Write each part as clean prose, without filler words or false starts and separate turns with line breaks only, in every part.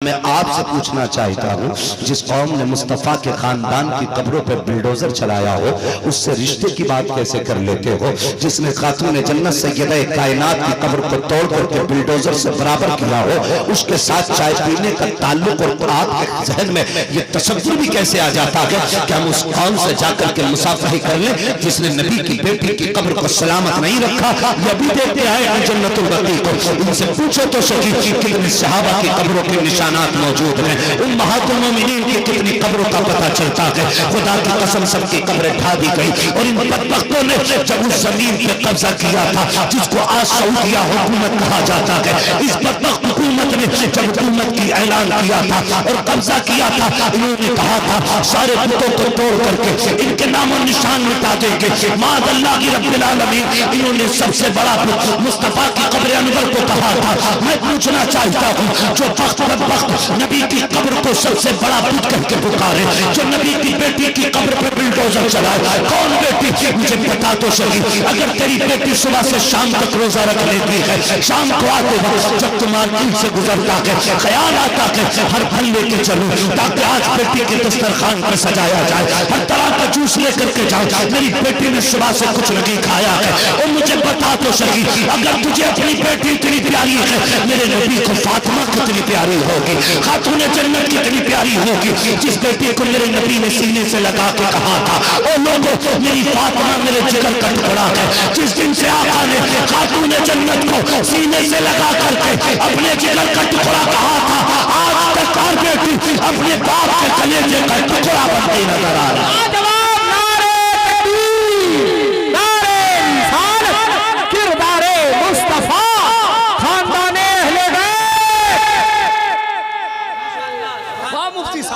میں آپ سے پوچھنا چاہتا ہوں جس قوم نے مصطفیٰ کے خاندان کی قبروں پہ بلڈوزر چلایا ہو اس سے رشتے کی بات کیسے کر لیتے ہو؟ جس نے خاتون جنت سیدہ کائنات کی قبر کو توڑ کر کے بلڈوزر سے برابر کیا ہو اس کے ساتھ چائے پینے کا تعلق اور آپ کے ذہن میں یہ تصور بھی کیسے آ جاتا ہے کہ ہم اس قوم سے جا کر کے مصافحہ کر لیں جس نے نبی کی بیٹی کی قبر کو سلامت نہیں رکھا؟ یہ بھی دیکھتے آئے ہیں جنت البقیع کو، ان سے پوچھو تو صحیح کتنے صحابہ کی قبروں کے نشانات موجود ہیں، امہات المومنین کی کتنی قبروں کا پتہ چلتا ہے۔ خدا کی قسم سب کی قبریں ڈھا دی گئی اور ان بدبختوں نے جب اس زمین پہ قبضہ کیا تھا جس کو آج سعودیہ حکومت کہا جاتا ہے، اس بدبخت حکومت نے جب حکومت کی اعلان کیا تھا اور قبضہ کیا تھا انہوں نے کہا تھا سارے بتوں کو توڑ کر کے ان کے نام و نشان مٹا دیں گے، معاذ اللہ کی رب العالمین۔ انہوں نے سب سے بڑا مصطفیٰ کی قبر انور کو کہا تھا۔ میں پوچھنا چاہتا ہوں جو وقت بدبخت نبی کی قبر کو سب سے بڑا بت کر کے پکارے، جو نبی کی بیٹی کی قبر پر بلڈوزر چلائے، کون بیٹی؟ مجھے بتا تو صحیح۔ اگر تیری بیٹی صبح سے شام تک روزہ رکھ لیتی ہے، شام کو آتے وقت جب تمہارے دل سے گزرتا ہے خیال آتا ہے ہر پھل لے کے چلو تاکہ آج بیٹی کے دسترخوان پر سجایا جائے، ہر طرح کا جوس لے کر کے جاؤ، میری بیٹی نے صبح سے کچھ نہیں کھایا ہے، اور مجھے بتا تو صحیح اگر تجھے اپنی بیٹی اتنی پیاری ہے، میرے نبی کو فاطمہ کتنی پیاری ہوگی، خاتون جنت کتنی پیاری ہوگی جس بیٹی کو میرے نبی نے سینے سے لگا کے کہا تھا او لوگوں میری فاطمہ میرے جگر کا ٹکڑا ہے۔ جس دن سے آقا نے خاتون جنت کو سینے سے لگا کر کے اپنے جگر کا ٹکڑا کہا تھا، آج تک ہر بیٹی اپنے باپ کے کلیجے کا ٹکڑا بنتی نظر آ رہا ہے۔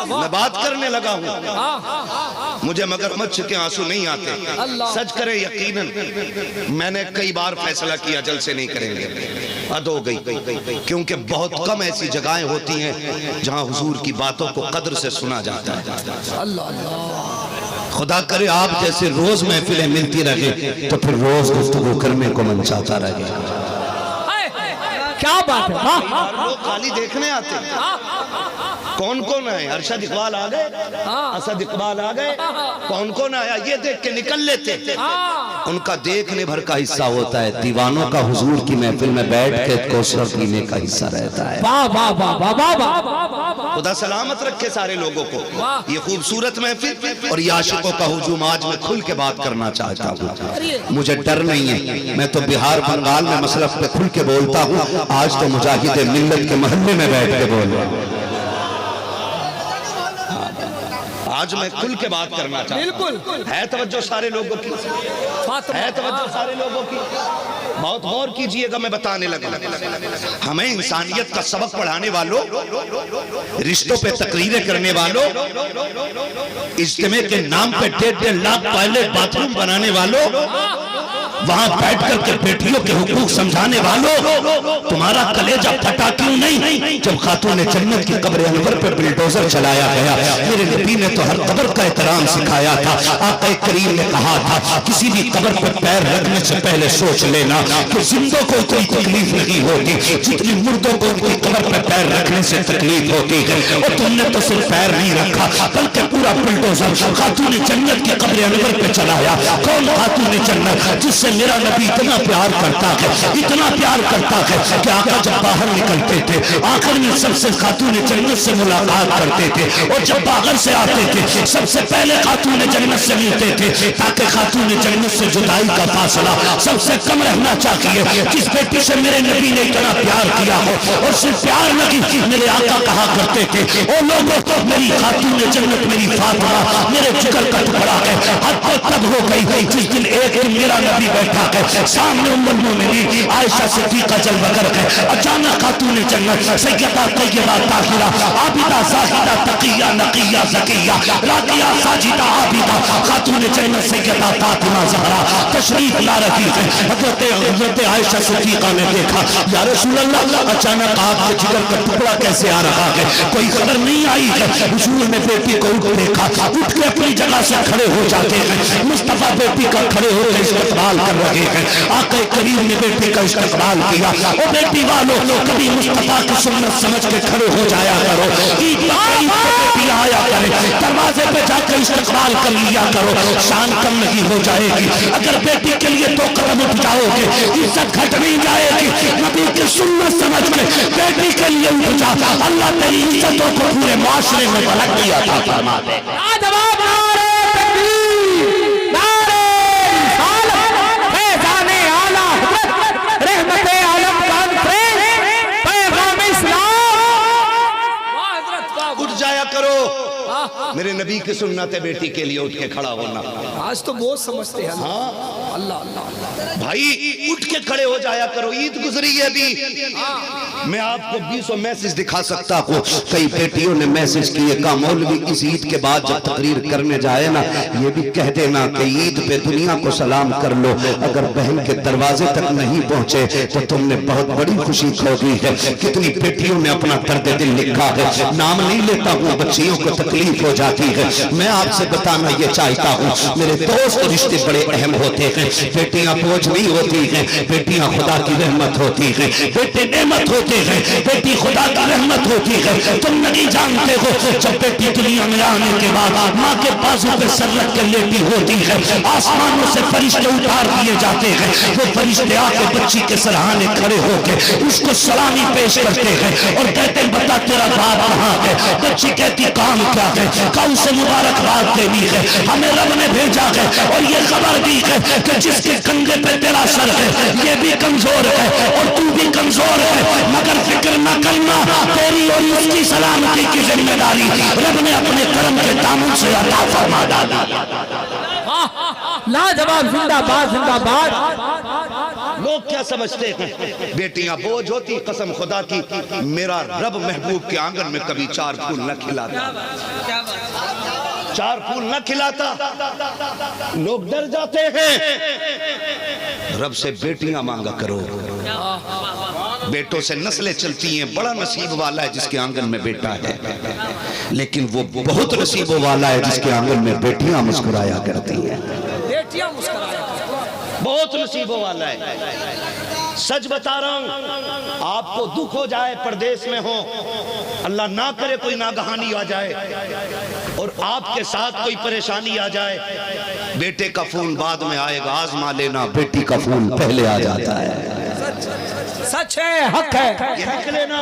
میں بات کرنے لگا ہوں مجھے مگرمچھ کے آنسو نہیں آتے، سچ کرے یقیناً میں نے کئی بار فیصلہ کیا جلسے نہیں کریں گے، حد ہو گئی، کیونکہ بہت کم ایسی جگہیں ہوتی ہیں جہاں حضور کی باتوں کو قدر سے سنا جاتا ہے۔ خدا کرے آپ جیسے روز محفلیں ملتی رہے تو پھر روز گفتگو کرنے کو من چاہتا رہے۔
کیا بات ہے؟
لوگ خالی دیکھنے آتے ہیں۔ کون کون آئے؟ ارشد اقبال آ گئے، اسد اقبال آ گئے، کون کون آیا یہ دیکھ کے نکل لیتے۔
ان کا دیکھنے بھر کا حصہ ہوتا ہے، دیوانوں کا حضور کی محفل میں بیٹھ کے کوثر پینے کا حصہ رہتا ہے۔
خدا سلامت رکھے سارے لوگوں کو۔ یہ خوبصورت محفل اور یہ عاشقوں کا ہجوم آج میں کھل کے بات کرنا چاہتا ہوں، مجھے ڈر نہیں ہے، میں تو بہار بنگال میں مسلک پہ کھل کے بولتا ہوں، آج تو مجاہد ملت کے محلے میں بیٹھ کے بول رہا ہوں، آج میں کھل کے بات کرنا چاہتا ہوں۔ ہے توجہ سارے لوگوں کی؟ ہے توجہ سارے لوگوں کی؟ بہت غور کیجئے گا میں بتانے لگا۔ ہمیں انسانیت کا سبق پڑھانے والوں، رشتوں پہ تقریریں کرنے والوں، اجتماع کے نام پہ 1.5 لاکھ پہلے باتھ روم بنانے والوں، وہاں بیٹھ کر کے بیٹیوں کے حقوق سمجھانے والوں، تمہارا کلیجہ پھٹا کیوں نہیں جب خاتون جنت کی قبر انور پہ بلڈوزر چلایا گیا؟ میرے نبی نے تو ہر قبر کا احترام سکھایا تھا۔ آقا کریم نے کہا تھا کسی بھی قبر پہ پیر رکھنے سے پہلے سوچ لینا کہ زندوں کو کوئی تکلیف نہیں ہوتی جتنی مردوں کو ان کی قبر پہ پیر رکھنے سے تکلیف ہوتی ہے، اور تم نے تو صرف پیر نہیں رکھا بلکہ پورا بلڈوزر خاتون جنت کی قبر انور پہ چلایا۔ کون خاتون جنت؟ جس سے میرا نبی اتنا پیار کرتا ہے، اتنا پیار کرتا ہے کہ آقا جب باہر نکلتے تھے آخر میں سب سے خاتون جنت سے ملاقات کرتے تھے، اور جب باہر سے آتے تھے سب سے پہلے خاتون جنت سے ملتے تھے تاکہ خاتون جنت سے جدائی کا فاصلہ سب سے کم رہنا چاہیے۔ جس بیٹی سے میرے نبی نے اتنا پیار کیا ہو، اور صرف پیار نہیں، میرے آقا کہا کرتے تھے او لوگوں میری خاتون جنت میری فاطمہ میرے جگر کا ٹکڑا ہے۔ حد تو تب ہو گئی جس دن ایک دن میرا نبی بیٹھا ہے سامنے ام المومنین عائشہ صدیقہ جلوہ گر ہے، اچانک خاتون جنت سیدہ طیبہ طاہرہ عابدہ زاہدہ تقیہ نقیہ زکیہ راکعہ ساجدہ عابدہ خاتون جنت سیدہ فاطمہ زہرا تشریف لا رہی ہے۔ حضرت عائشہ صدیقہ نے دیکھا یا رسول اللہ اچانک آپ کے جگر کا ٹکڑا کیسے آ رہا ہے؟ کوئی خبر نہیں آئی ہے؟ حضور نے بیٹی کو دیکھا، اٹھ کے اپنی جگہ سے کھڑے ہو جاتے ہیں، مصطفیٰ بیٹی کا کھڑے ہو کے استقبال
کر رہے ہیں. آقا کریم نے بیٹی کا استقبال کیا. او بیٹی والوں کبھی مصطفیٰ کی سنت سمجھ کے کھڑے ہو جایا کرو. عید بیٹی آیا کرے, دروازے پہ جا کر استقبال کر لیا کرو. شان کم نہیں ہو جائے گی اگر بیٹی کے لیے 2 قدم اٹھ جاؤ گے, عزت گھٹ نہیں جائے گی. نبی کی سنت سمجھ کے بیٹی کے لیے اٹھ جا, اللہ تیری عزتوں کو پورے معاشرے میں بلندی عطا فرما دے.
اٹھ جایا کرو. میرے نبی کی سنت ہے بیٹی کے لیے اٹھ کے کھڑا ہونا.
آج تو بہت سمجھتے ہیں.
ہاں
اللہ اللہ اللہ
بھائی اٹھ کے کھڑے ہو جایا کرو. عید گزری ہے ابھی, میں آپ کو 20 میسج دکھا سکتا ہوں.
کئی بیٹیوں نے میسج کیے کہ مولوی اس عید کے بعد جب تقریر کرنے جائے نا, یہ بھی کہہ دینا کہ عید پہ دنیا کو سلام کر لو. اگر بہن کے دروازے تک نہیں پہنچے تو تم نے بہت بڑی خوشی کھو دی ہے. کتنی بیٹیوں نے اپنا درد دل لکھا ہے. نام نہیں لیتا ہوں, بچیوں کو تکلیف ہو جاتی ہے. میں آپ سے بتانا یہ چاہتا ہوں, میرے دوست رشتے بڑے اہم ہوتے ہیں. بیٹیاں بوجھ نہیں ہوتی ہیں, بیٹیاں خدا کی رحمت ہوتی ہیں. بیٹے نعمت ہوتے ہیں, بیٹی خدا کی رحمت ہوتی ہے. تم نہیں جانتے ہو جب بیٹی دنیا میں آنے کے بعد ماں کے بازو پہ سر رکھ کے لیٹی ہوتی ہے, آسمانوں سے فرشتے اتار دیے جاتے ہیں. وہ فرشتے آ کے بچی کے سرہانے کھڑے ہو کے اس کو سلامی پیش کرتے ہیں اور کہتے ہیں بتا تیرا باپ کہاں ہے. بچی کہتی کام کیا ہے, کون سے مبارکباد دینی ہے, ہمیں رب نے بھیجا ہے اور یہ خبر دی ہے کہ جس کے کندھے پہ تیرا سر ہے یہ بھی کمزور ہے اور تو بھی کمزور ہے, مگر فکر نہ کرنا تیری اور اس کی سلامتی کی ذمہ داری رب نے اپنے کرم کے دامن سے عطا فرما ڈالی.
لاجواب, زندہ باد زندہ باد.
لوگ کیا سمجھتے ہیں بیٹیاں بوجھ ہوتی. قسم خدا کی میرا رب محبوب کے آنگن میں کبھی 4 پھول نہ کھلاتا, 4 پھول نہ کھلاتا. لوگ ڈر جاتے ہیں. رب سے بیٹیاں مانگا کرو, بیٹوں سے نسلیں چلتی ہیں. بڑا نصیب والا ہے جس کے آنگن میں بیٹا ہے, لیکن وہ بہت نصیب والا ہے جس کے آنگن میں بیٹیاں مسکرایا کرتی ہیں.
بیٹیاں مسکرایا
بہت نصیب والا ہے. سچ بتا رہا ہوں, آپ کو دکھ ہو جائے پردیس میں ہو, اللہ نہ کرے کوئی ناگہانی آ جائے اور آپ کے ساتھ کوئی پریشانی آ جائے, بیٹے کا فون بعد میں آئے گا, آزما لینا بیٹی کا فون پہلے آ جاتا ہے.
سچ ہے, حق ہے,
یہ لکھ لینا.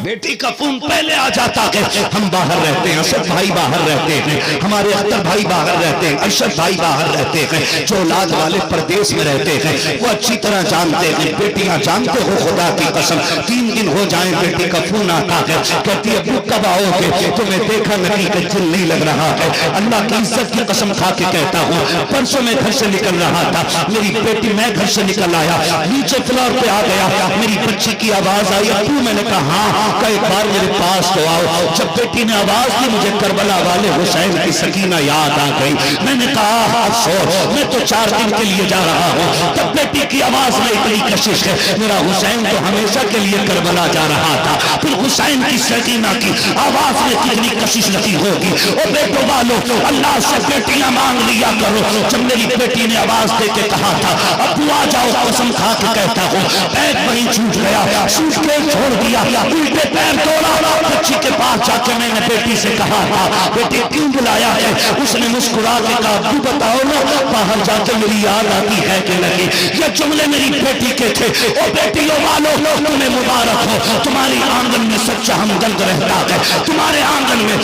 بیٹی کا فون پہلے آ جاتا ہے. ہم باہر رہتے ہیں, اسد بھائی باہر رہتے ہیں, ہمارے اختر بھائی باہر رہتے ہیں, ارشد بھائی باہر رہتے ہیں, جو اولاد والے پردیس میں رہتے ہیں وہ اچھی طرح جانتے ہیں. بیٹیاں جانتے ہو خدا کی قسم 3 دن ہو جائیں بیٹی کا فون آتا ہے, کہتی ہے ابو کب آؤ گے, تمہیں دیکھا نہیں کہ دل نہیں لگ رہا ہے. اللہ کی عزت کی قسم کھا کے کہتا ہوں, پرسوں میں گھر سے نکل رہا تھا, میری بیٹی میں گھر سے نکل آیا, نیچے فلور پہ آ گیا, میری بچی کی آواز آئی ابو. میں نے کہا ہاں, کہ ایک بار میرے پاس تو آؤ. جب بیٹی نے آواز دی مجھے کربلا والے حسین کی سکینہ یاد آ گئی. میں نے کہا افسوس, میں تو 4 دن کے لیے جا رہا ہوں. تب بیٹی کی آواز میں اتنی کشش ہے, میرا حسین تو ہمیشہ کے لیے کربلا جا رہا تھا, پھر حسین کی سکینہ کی آواز میں کتنی کشش رکھی ہوگی. اور بیٹوں والوں اللہ سے بیٹیاں مانگ لیا کرو. جب میری بیٹی نے آواز دے کے کہا تھا ابو آ جاؤ, قسم کھا کے کہتا ہوں بیگ وہیں چھوٹ گیا, سوٹ کے چھوڑ دیا, الٹے پیر توڑا. بچی کے پاس جا کے میں نے بیٹی سے کہا تھا بیٹی کیوں بلایا ہے, اس نے مسکرا کے کہا ابو بتاؤ نا باہر جا کے میری یاد آتی ہے کہ نہیں. یہ جملے میری بیٹی کے تھے. اور بیٹیوں والوں تمہیں مبارک ہو, تمہاری آنگن میں سچا ہمدرد رہتا ہے, تمہارے آنگن میں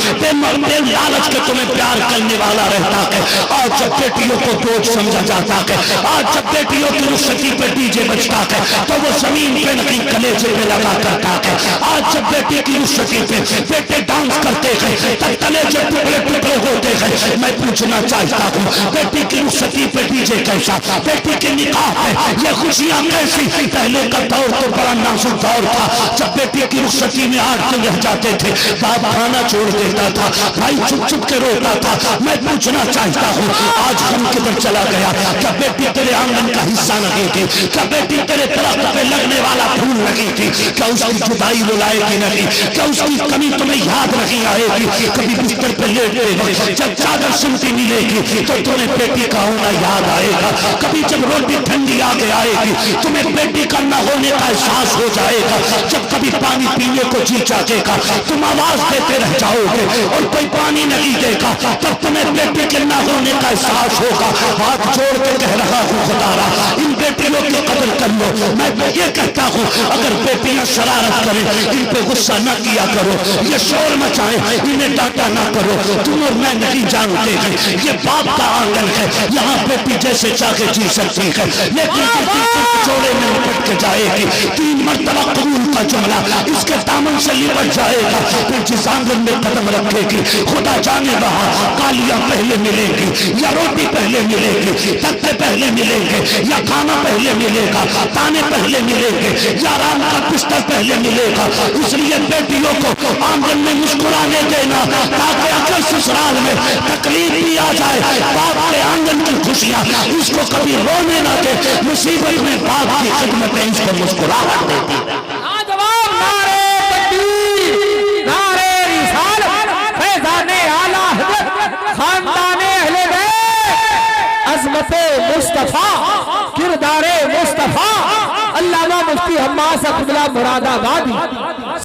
بے لالچ کے تمہیں پیار کرنے والا رہتا ہے. آج جب بیٹیوں کو بوجھ سمجھا جاتا ہے, آج جب بیٹیوں کی رخصتی پہ ڈی جے بجتا ہے تو وہ زمین پہ نہیں کلیجے پہ لگا کرتا ہے. آج جب بیٹی کی رخصتی پہ بیٹے ڈانس کرتے ہیں تب کلیجے ٹکڑے ٹکڑے ہوتے ہیں. میں پوچھنا چاہتا ہوں بیٹی کی رخصتی پہ ڈی جے کیسا, بیٹی کے نکاح پہ یہ خوشیاں کیسی. پہلے کا دور تو بڑا نازک دور تھا, جب بیٹی کی رخصتی میں 8 دن رہ جاتے تھے, باپ کھانا چھوڑ دیتا تھا, بھائی چھپ چھپ کے روتا تھا. میں پوچھنا چاہتا ہوں آج ہم کدھر چلا گیا. کیا بیٹی تیرے آنگن کا حصہ لگی تھی, کیا بیٹی تیرے درخت پہ لگنے والا پھول لگی تھی, کیا اس کی جدائی رلائے گی نہیں, کیا اس کی کمی تمہیں یاد نہیں آئے گی کبھی بستر پہ لیٹے وقت جب چادر سنتی ملے گی تو تمہیں بیٹی کا ہونا یاد آئے گا کبھی جب روٹی ٹھنڈی آگے آئے گی تمہیں بیٹی کا نہ ہونے کا احساس ہو جائے گا جب کبھی پانی پینے کو جی چاہے گا تم آواز دیتے رہ جاؤ گے اور کوئی پانی نہیں دے گا تب تمہیں بیٹی کے نہ ہونے کا احساس ہوگا ہاتھ جوڑ کے کہہ رہا ہوں خدا را ان بیٹیوں کی قدر کر لو میں یہ کہتا ہوں اگر بیٹیاں شرارت کریں ان پہ غصہ نہ کیا کرو یہ شور مچائیں انہیں ڈانٹا نہ کرو تم اور میں نہیں جانتے ہیں یہ باپ کا آنگن ہے یہاں بیٹی جیسے چاہے جی سکتی ہے لیکن چوڑے میں لپٹ کے جائے گی 3 مرتبہ قبول کا جملہ اس کے دامن سے لپٹ جائے گا پھر جس آنگن میں قدم رکھے گی خدا جانے وہاں کالیاں پہلے ملے گی یا روٹی پہلے ملے گی تختے پہلے ملیں گے یا کھانا پہلے ملے گا تانے پہلے ملیں گے یا رام کا بستر پہلے ملے گا اس لیے بیٹیوں کو آنگن میں مسکرانے دینا تاکہ اگر سسرال میں تکلیف بھی آ جائے باپ کے آنگن کی خوشیاں اس کو کبھی رونے نہ دے مصیبت میں باپ کی خدمت اس کو مسکراہٹ دیتی
نوجوان نعرے تکبیر نعرے رسالت فیضان اعلیٰ حضرت خاندان اہل بیت عظمت مصطفیٰ کردار مصطفیٰ علامہ مفتی حماد صاحب مراد آبادی